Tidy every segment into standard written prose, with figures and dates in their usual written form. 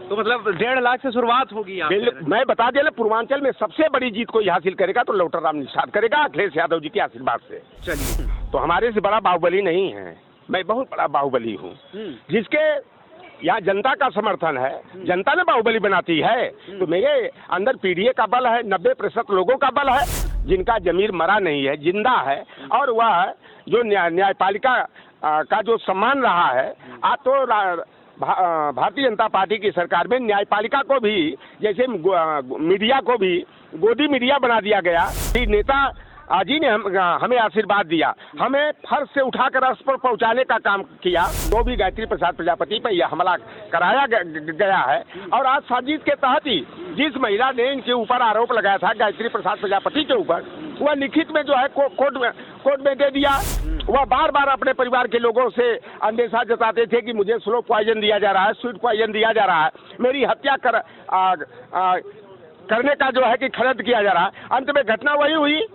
तो मतलब 1.5 लाख से शुरुआत होगी आप कह रहे हैं। मैं बता दिया, पूर्वांचल में सबसे बड़ी जीत कोई हासिल करेगा तो लोटन राम निषाद करेगा, अखिलेश यादव जी के आशीर्वाद से। चलिए, तो हमारे से बड़ा बाहुबली नहीं है, मैं बहुत बड़ा बाहुबली हूँ, जिसके यहाँ जनता का समर्थन है, जनता ने बाहुबली बनाती है। तो मेरे अंदर पीडीए का बल है, 90% लोगों का बल है, जिनका जमीर मरा नहीं है, जिंदा है। और वह जो न्यायपालिका का जो सम्मान रहा है, आज तो भारतीय जनता पार्टी की सरकार में न्यायपालिका को भी, जैसे मीडिया को भी गोदी मीडिया बना दिया गया। नेता जी ने हमें आशीर्वाद दिया, हमें फर्श से उठाकर अर्श पर पहुंचाने का काम किया। तो भी गायत्री प्रसाद प्रजापति पर यह हमला कराया गया है। और आज साजिश के तहत ही जिस महिला ने इनके ऊपर आरोप लगाया था गायत्री प्रसाद प्रजापति के ऊपर, वह लिखित में जो है कोर्ट में दे दिया। वह बार बार अपने परिवार के लोगों से अंदेशा जताते थे कि मुझे स्लो पॉइजन दिया जा रहा है, स्वीट पॉइजन दिया जा रहा है, मेरी हत्या करने का जो है कि खर्च किया जा रहा है। अंत में घटना वही हुई।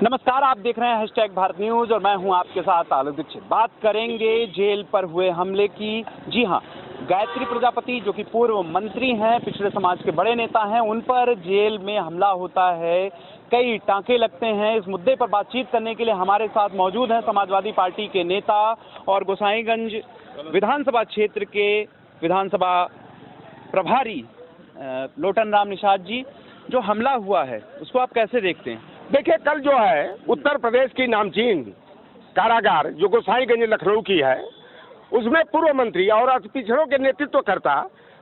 नमस्कार, आप देख रहे हैं #भारत न्यूज और मैं हूं आपके साथ आलोक दीक्षित। बात करेंगे जेल पर हुए हमले की। जी हां, गायत्री प्रजापति जो कि पूर्व मंत्री हैं, पिछड़े समाज के बड़े नेता हैं, उन पर जेल में हमला होता है, कई टांके लगते हैं। इस मुद्दे पर बातचीत करने के लिए हमारे साथ मौजूद हैं समाजवादी पार्टी के नेता और गोसाईगंज विधानसभा क्षेत्र के विधानसभा प्रभारी लोटन राम निषाद जी। जो हमला हुआ है उसको आप कैसे देखते हैं? देखिए, कल जो है उत्तर प्रदेश की नामचीन कारागार जो गोसाईगंज लखनऊ की है, उसमें पूर्व मंत्री और पिछड़ों के नेतृत्व करता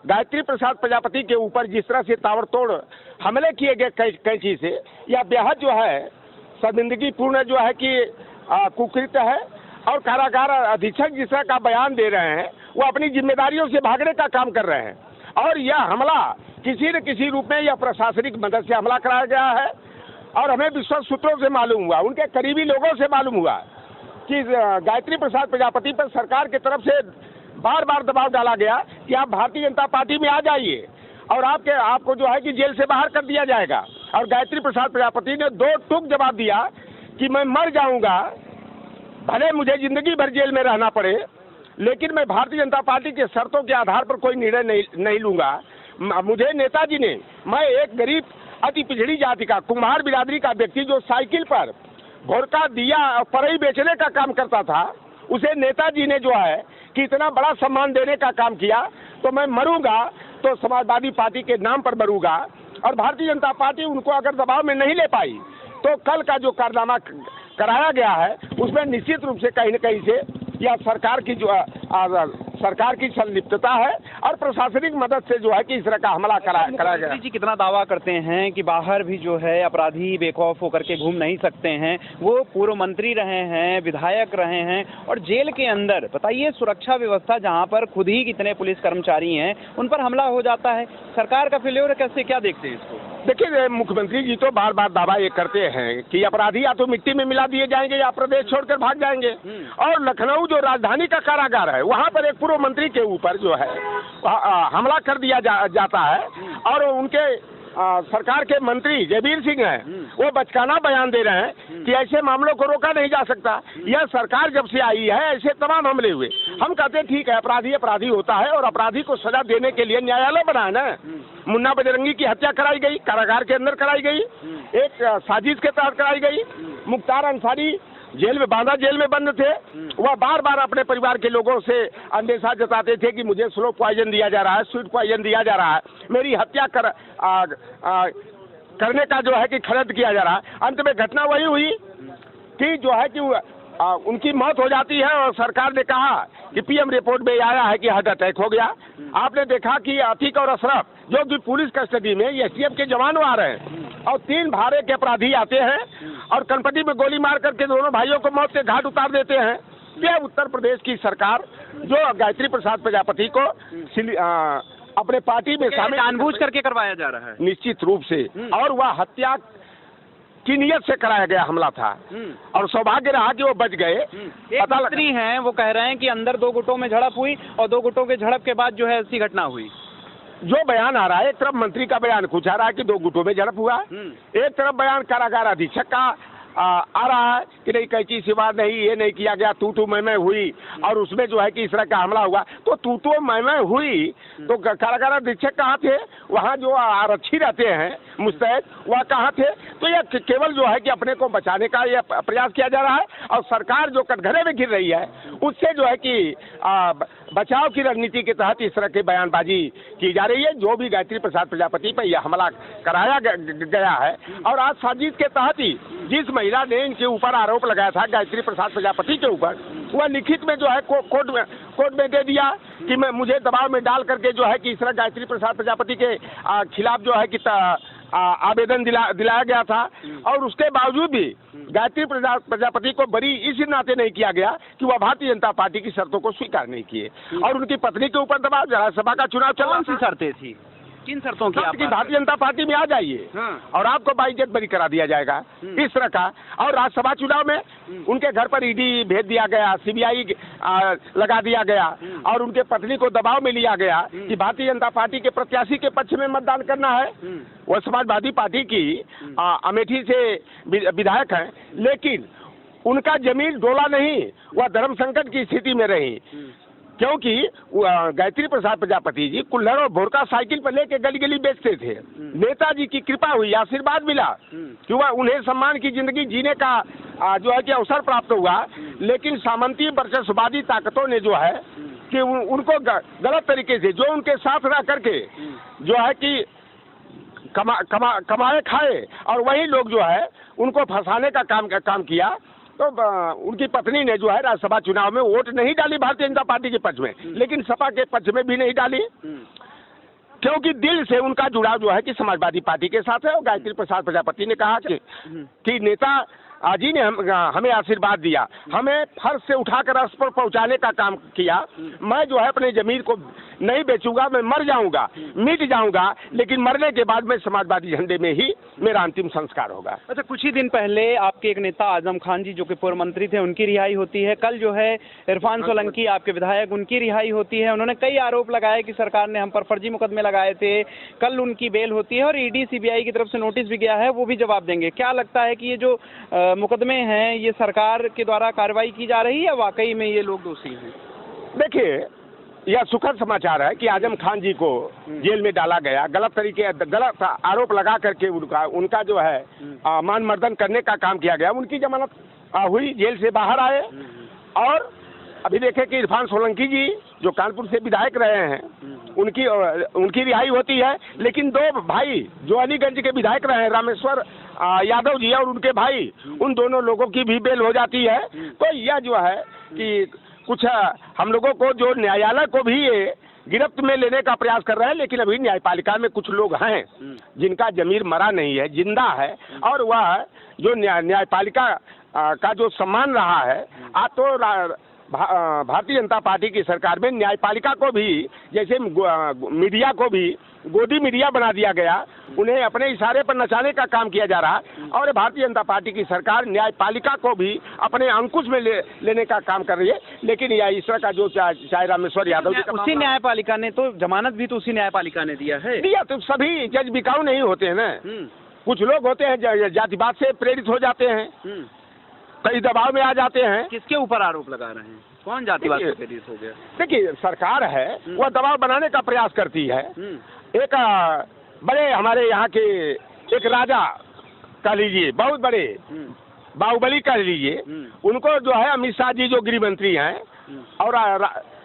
गायत्री प्रसाद प्रजापति के ऊपर जिस तरह से ताबड़तोड़ हमले किए गए कैंची से, यह बेहद जो है शर्मिंदगी पूर्ण जो है कि कुकृत्य है। और कारागार अधीक्षक जिस तरह का बयान दे रहे हैं, वो अपनी जिम्मेदारियों से भागने का काम कर रहे हैं। और यह हमला किसी न किसी रूप में यह प्रशासनिक मदद से हमला कराया गया है। और हमें विश्वस्त सूत्रों से मालूम हुआ, उनके करीबी लोगों से मालूम हुआ कि गायत्री प्रसाद प्रजापति पर सरकार की तरफ से बार बार दबाव डाला गया कि आप भारतीय जनता पार्टी में आ जाइए और आपको जो है कि जेल से बाहर कर दिया जाएगा। और गायत्री प्रसाद प्रजापति ने 2 टूक जवाब दिया कि मैं मर जाऊंगा, भले मुझे जिंदगी भर जेल में रहना पड़े, लेकिन मैं भारतीय जनता पार्टी के शर्तों के आधार पर कोई निर्णय नहीं लूंगा। मुझे नेताजी ने, मैं एक गरीब अति पिछड़ी जाति का कुम्हार बिरादरी का व्यक्ति जो साइकिल पर भोरका दिया और परई बेचने का काम करता था, उसे नेताजी ने जो है कि इतना बड़ा सम्मान देने का काम किया। तो मैं मरूंगा तो समाजवादी पार्टी के नाम पर मरूंगा। और भारतीय जनता पार्टी उनको अगर दबाव में नहीं ले पाई तो कल का जो कारनामा कराया गया है उसमें निश्चित रूप से कहीं न कहीं से या सरकार की जो सरकार की संलिप्तता है और प्रशासनिक मदद से जो है कि इस तरह का हमला कराया गया। जी कितना दावा करते हैं कि बाहर भी जो है अपराधी बेखौफ होकर के घूम नहीं सकते हैं, वो पूर्व मंत्री रहे हैं, विधायक रहे हैं, और जेल के अंदर बताइए सुरक्षा व्यवस्था जहां पर खुद ही कितने पुलिस कर्मचारी हैं उन पर हमला हो जाता है। सरकार का फेल्योर कैसे, क्या देखते हैं इसको? देखिए, मुख्यमंत्री जी तो बार बार दावा ये करते हैं कि अपराधी या तो मिट्टी में मिला दिए जाएंगे या प्रदेश छोड़कर भाग जाएंगे। और लखनऊ जो राजधानी का कारागार है, वहां पर एक पूर्व मंत्री के ऊपर जो है हमला कर दिया जाता है। और उनके सरकार के मंत्री जयवीर सिंह हैं, वो बचकाना बयान दे रहे हैं कि ऐसे मामलों को रोका नहीं जा सकता। यह सरकार जब से आई है ऐसे तमाम हमले हुए। हम कहते हैं ठीक है, अपराधी होता है और अपराधी को सजा देने के लिए न्यायालय बना है ना। मुन्ना बजरंगी की हत्या कराई गई, कारागार के अंदर कराई गई, एक साजिश के तहत कराई गई। मुख्तार अंसारी जेल में बंद थे, वह बार बार अपने परिवार के लोगों से अंदेशा जताते थे कि मुझे स्लो पॉइजन दिया जा रहा है, स्वीट पॉइजन दिया जा रहा है, मेरी हत्या करने का जो है कि खर्च किया जा रहा है। अंत में घटना वही हुई कि जो है कि उनकी मौत हो जाती है और सरकार ने कहा कि पीएम रिपोर्ट में आया है कि हार्ट अटैक हो गया। आपने देखा कि अतीक और अशरफ जो कि पुलिस कस्टडी में एसटीएफ के जवान आ रहे हैं और 3 भारे के अपराधी आते हैं और कनपटी में गोली मार करके दोनों भाइयों को मौत के घाट उतार देते हैं। यह उत्तर प्रदेश की सरकार जो गायत्री प्रसाद प्रजापति को अपने पार्टी में शामिल जानबूझ करके करवाया जा रहा है निश्चित रूप से, और वह हत्या की नियत से कराया गया हमला था और सौभाग्य रहा कि वो बच गए। एक मंत्री हैं, वो कह रहे हैं कि अंदर 2 गुटों में झड़प हुई और 2 गुटों के झड़प के बाद जो है ऐसी घटना हुई। जो बयान आ रहा है, एक तरफ मंत्री का बयान कुछ आ रहा है कि 2 गुटों में झड़प हुआ, एक तरफ बयान कारागार अधीक्षक का आ रहा है कि नहीं कैंची सिवा नहीं, ये नहीं किया गया, तू मैं हुई, और उसमें जो है कि इस तरह का हमला हुआ, तो तू मैं हुई तो कारागार अधीक्षक कहाँ थे? वहाँ जो आरक्षी रहते हैं मुस्तैद, वह कहाँ थे? तो यह केवल जो है कि अपने को बचाने का यह प्रयास किया जा रहा है, और सरकार जो कटघरे में गिर रही है उससे जो है कि बचाव की रणनीति के तहत इस तरह की बयानबाजी की जा रही है। जो भी गायत्री प्रसाद प्रजापति पर यह हमला कराया गया है, और आज साजिश के तहत ही जिस महिला ने इनके ऊपर आरोप लगाया था गायत्री प्रसाद प्रजापति के ऊपर, वह लिखित में जो है कोर्ट में दे दिया कि मुझे दबाव में डाल करके जो है कि इस तरह गायत्री प्रसाद प्रजापति के खिलाफ जो है कि आवेदन दिलाया गया था, और उसके बावजूद भी गायत्री प्रजापति को बरी इस नाते नहीं किया गया कि वह भारतीय जनता पार्टी की शर्तों को स्वीकार नहीं किए, और उनकी पत्नी के ऊपर दबाव, राज्यसभा का चुनाव चल रहा, कौन सी शर्तें थी, किन शर्तों की? कि भारतीय जनता पार्टी में आ जाइए और आपको बाइज्जत बरी करा दिया जाएगा, इस तरह का। और राज्यसभा चुनाव में उनके घर पर ईडी भेज दिया गया, सीबीआई लगा दिया गया, और उनके पत्नी को दबाव में लिया गया कि भारतीय जनता पार्टी के प्रत्याशी के पक्ष में मतदान करना है। वह समाजवादी पार्टी की अमेठी से विधायक हैं, लेकिन उनका जमीन डोला नहीं, वह धर्म संकट की स्थिति में रही, क्योंकि गायत्री प्रसाद प्रजापति जी कुल्हड़ और भोरका साइकिल पर लेके गली गली बेचते थे। नेताजी की कृपा हुई, आशीर्वाद मिला कि वह उन्हें सम्मान की जिंदगी जीने का जो है कि अवसर प्राप्त हुआ, लेकिन सामंती वर्चस्ववादी ताकतों ने जो है कि उनको गलत तरीके से, जो उनके साथ रह करके जो है कि कमाए खाए, और वही लोग जो है उनको फंसाने का काम किया। तो उनकी पत्नी ने जो है राज्यसभा चुनाव में वोट नहीं डाली भारतीय जनता पार्टी के पक्ष में, लेकिन सपा के पक्ष में भी नहीं डाली, क्योंकि दिल से उनका जुड़ाव जो है कि समाजवादी पार्टी के साथ है। और गायत्री प्रसाद प्रजापति ने कहा कि नेता जी ने हमें आशीर्वाद दिया, हमें फर्श से उठाकर अर्श पर पहुंचाने का काम किया। मैं जो है अपनी जमीन को नहीं बेचूंगा, मैं मर जाऊंगा, मिट जाऊंगा, लेकिन मरने के बाद मैं समाजवादी झंडे में ही मेरा अंतिम संस्कार होगा। अच्छा, कुछ ही दिन पहले आपके एक नेता आजम खान जी, जो कि पूर्व मंत्री थे, उनकी रिहाई होती है। कल जो है इरफान सोलंकी, आपके विधायक, उनकी रिहाई होती है। उन्होंने कई आरोप लगाए कि सरकार ने हम पर फर्जी मुकदमे लगाए थे। कल उनकी बेल होती है और ईडी सीबीआई की तरफ से नोटिस भी गया है, वो भी जवाब देंगे। क्या लगता है कि ये जो मुकदमे हैं ये सरकार के द्वारा कार्रवाई की जा रही है या वाकई में ये लोग दोषी हैं? देखिए, यह सुखद समाचार है कि आजम खान जी को जेल में डाला गया, गलत आरोप लगा करके उनका जो है मान मर्दन करने का काम किया गया। उनकी जमानत हुई, जेल से बाहर आए, और अभी देखें कि इरफान सोलंकी जी जो कानपुर से विधायक रहे हैं, उनकी रिहाई होती है। लेकिन दो भाई जो अलीगंज के विधायक रहे हैं, रामेश्वर यादव जी और उनके भाई, उन दोनों लोगों की भी बेल हो जाती है। तो यह जो है कि कुछ हम लोगों को, जो न्यायालय को भी ये गिरफ्त में लेने का प्रयास कर रहे हैं, लेकिन अभी न्यायपालिका में कुछ लोग हैं जिनका जमीर मरा नहीं है, जिंदा है, और वह जो न्यायपालिका का जो सम्मान रहा है, आज तो भारतीय जनता पार्टी की सरकार में न्यायपालिका को भी, जैसे मीडिया को भी गोदी मीडिया बना दिया गया, उन्हें अपने इशारे पर नचाने का काम किया जा रहा है। और भारतीय जनता पार्टी की सरकार न्यायपालिका को भी अपने अंकुश में लेने का काम कर रही है। लेकिन यह इस तरह का जो चाहे रामेश्वर यादव जी, उसी न्यायपालिका ने तो जमानत भी तो उसी न्यायपालिका ने दिया है। तो सभी जज बिकाऊ नहीं होते हैं ना, कुछ लोग होते हैं जातिवाद से प्रेरित हो जाते हैं, कई दबाव में आ जाते हैं। किसके ऊपर आरोप लगा रहे हैं? कौन जातिवाद से प्रेरित हो गया? देखिए, सरकार है वह दबाव बनाने का प्रयास करती है। एक बड़े हमारे यहाँ के एक राजा कह लीजिए, बहुत बड़े बाहुबली कह लीजिए, उनको जो है अमित शाह जी जो गृह मंत्री हैं, और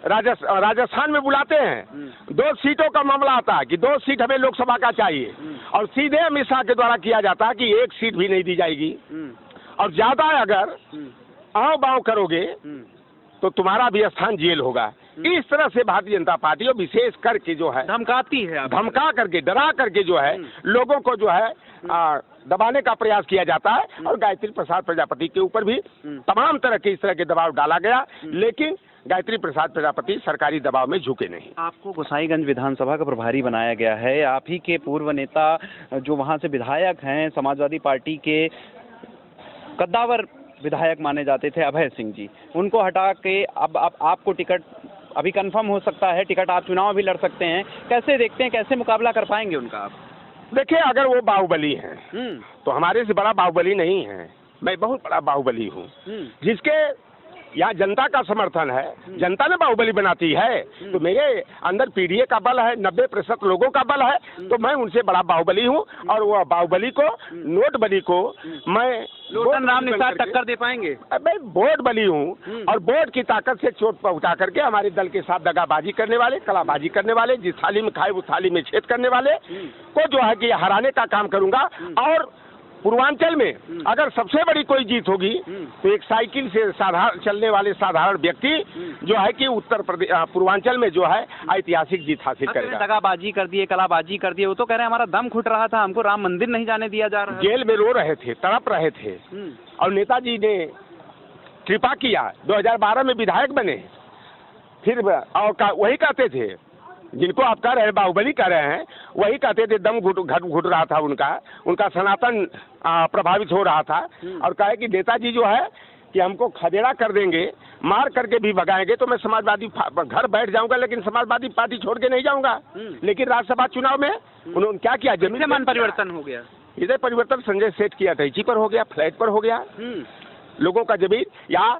राजस्थान में बुलाते हैं। 2 सीटों का मामला आता है कि 2 सीट हमें लोकसभा का चाहिए, और सीधे अमित शाह के द्वारा किया जाता है कि 1 सीट भी नहीं दी जाएगी, और ज्यादा अगर आओ बाव करोगे तो तुम्हारा भी स्थान जेल होगा। इस तरह से भारतीय जनता पार्टी और विशेष करके जो है धमकाती है, धमका करके, डरा करके जो है लोगों को जो है दबाने का प्रयास किया जाता है। और गायत्री प्रसाद प्रजापति के ऊपर भी तमाम तरह के इस तरह के दबाव डाला गया, लेकिन गायत्री प्रसाद प्रजापति सरकारी दबाव में झुके नहीं। आपको गोसाईगंज विधानसभा का प्रभारी बनाया गया है। आप ही के पूर्व नेता जो वहाँ से विधायक हैं, समाजवादी पार्टी के कद्दावर विधायक माने जाते थे अभय सिंह जी, उनको हटा के अब आपको टिकट अभी कंफर्म हो सकता है, टिकट आप चुनाव भी लड़ सकते हैं। कैसे देखते हैं, कैसे मुकाबला कर पाएंगे उनका आप? देखिए, अगर वो बाहुबली हैं तो हमारे से बड़ा बाहुबली नहीं है। मैं बहुत बड़ा बाहुबली हूँ, जिसके यहाँ जनता का समर्थन है, जनता ने बाहुबली बनाती है, तो मेरे अंदर पीडीए का बल है, 90% लोगों का बल है, तो मैं उनसे बड़ा बाहुबली हूँ। और वो बाहुबली को, नोटबली को मैं लोटन राम निषाद टक्कर दे पाएंगे? मैं वोट बली हूँ और वोट की ताकत से चोट पहुंचा करके हमारे दल के साथ दगाबाजी करने वाले, कलाबाजी करने वाले, जिस थाली में खाए उस थाली में छेद करने वाले को जो है कि हराने का काम करूंगा। और पूर्वांचल में अगर सबसे बड़ी कोई जीत होगी तो एक साइकिल से साधारण चलने वाले साधारण व्यक्ति जो है कि उत्तर प्रदेश पूर्वांचल में जो है ऐतिहासिक जीत हासिल करेगा। दगाबाजी कर दिए, कलाबाजी कर दिए, वो तो कह रहे हैं हमारा दम घुट रहा था, हमको राम मंदिर नहीं जाने दिया जा रहा। जेल में रो रहे थे, तड़प रहे थे, और नेताजी ने कृपा किया, 2012 में विधायक बने, फिर और वही कहते थे जिनको आप कह रहे हैं बाहुबली कह रहे हैं, वही कहते थे दम घुट रहा था उनका सनातन प्रभावित हो रहा था। और कहे कि नेताजी जो है कि हमको खदेड़ा कर देंगे, मार करके भी भगाएंगे तो मैं समाजवादी घर बैठ जाऊंगा, लेकिन समाजवादी पार्टी छोड़ के नहीं जाऊंगा। लेकिन राज्यसभा चुनाव में उन्होंने क्या किया, जमीन मन परिवर्तन हो गया। इधर परिवर्तन संजय सेठ की अटैची पर हो गया, फ्लैट पर हो गया, लोगों का जमीन, या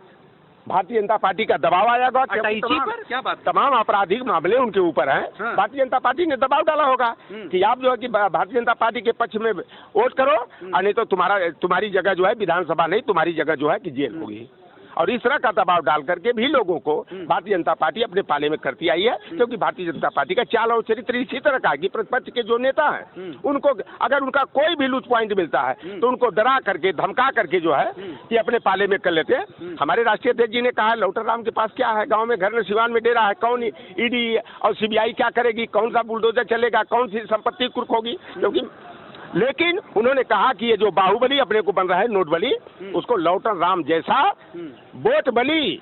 भारतीय जनता पार्टी का दबाव आया होगा, क्या बात, तमाम आपराधिक मामले उनके ऊपर हैं। हाँ। भारतीय जनता पार्टी ने दबाव डाला होगा कि आप जो है कि भारतीय जनता पार्टी के पक्ष में वोट करो, नहीं तो तुम्हारी जगह जो है विधानसभा नहीं, तुम्हारी जगह जो है कि जेल होगी। और इस तरह का दबाव डाल करके भी लोगों को भारतीय जनता पार्टी अपने पाले में करती आई है, क्योंकि भारतीय जनता पार्टी का चाल और चरित्र इसी तरह का है कि प्रतिपक्ष के जो नेता हैं उनको अगर उनका कोई भी लूज पॉइंट मिलता है तो उनको डरा करके, धमका करके जो है कि अपने पाले में कर लेते हैं। हमारे राष्ट्रीय अध्यक्ष जी ने कहा लौटर राम के पास क्या है, गाँव में घर में सिवान में डेरा है, कौन ईडी और सीबीआई क्या करेगी, कौन सा बुलडोजर चलेगा, कौन सी संपत्ति कुर्क होगी, क्योंकि लेकिन उन्होंने कहा कि ये जो बाहुबली अपने को बन रहा है नोटबली, उसको लौटन राम जैसा वोट बली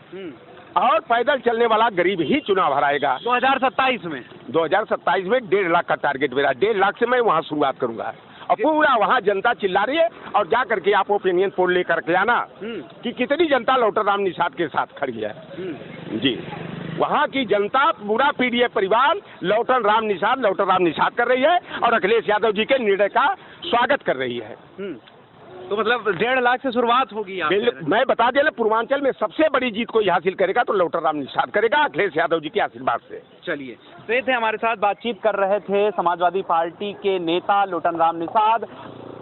और पैदल चलने वाला गरीब ही चुनाव हराएगा। 2027 में 1.5 लाख का टारगेट मेरा, 1.5 लाख से मैं वहाँ शुरुआत करूंगा। और पूरा वहाँ जनता चिल्ला रही है, और जा करके आप ओपिनियन पोल लेकर के आना कि कितनी जनता लौटन राम निषाद के साथ खड़ी है। जी, वहाँ की जनता, पूरा पीडीए परिवार लौटन राम निषाद कर रही है और अखिलेश यादव जी के निर्णय का स्वागत कर रही है। तो मतलब 1.5 लाख से शुरुआत होगी। मैं बता दिया, पूर्वांचल में सबसे बड़ी जीत कोई हासिल करेगा तो लौटन राम निषाद करेगा, अखिलेश यादव जी के आशीर्वाद से। चलिए, तो ये थे हमारे साथ बातचीत कर रहे थे समाजवादी पार्टी के नेता लौटन राम निषाद।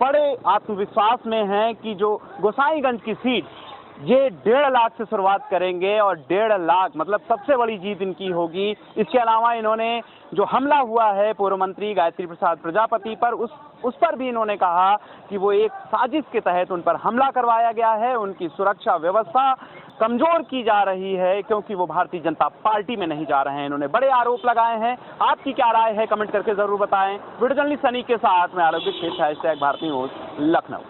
बड़े आत्मविश्वास में हैं कि जो गोसाईगंज की सीट ये 1.5 लाख से शुरुआत करेंगे और 1.5 लाख मतलब सबसे बड़ी जीत इनकी होगी। इसके अलावा इन्होंने जो हमला हुआ है पूर्व मंत्री गायत्री प्रसाद प्रजापति पर, उस पर भी इन्होंने कहा कि वो एक साजिश के तहत उन पर हमला करवाया गया है, उनकी सुरक्षा व्यवस्था कमजोर की जा रही है क्योंकि वो भारतीय जनता पार्टी में नहीं जा रहे हैं। इन्होंने बड़े आरोप लगाए हैं। आपकी क्या राय है, कमेंट करके जरूर बताएं। वीडियो जर्नलिस्ट सनी के साथ मैं आलोकित, #भारती न्यूज़ लखनऊ।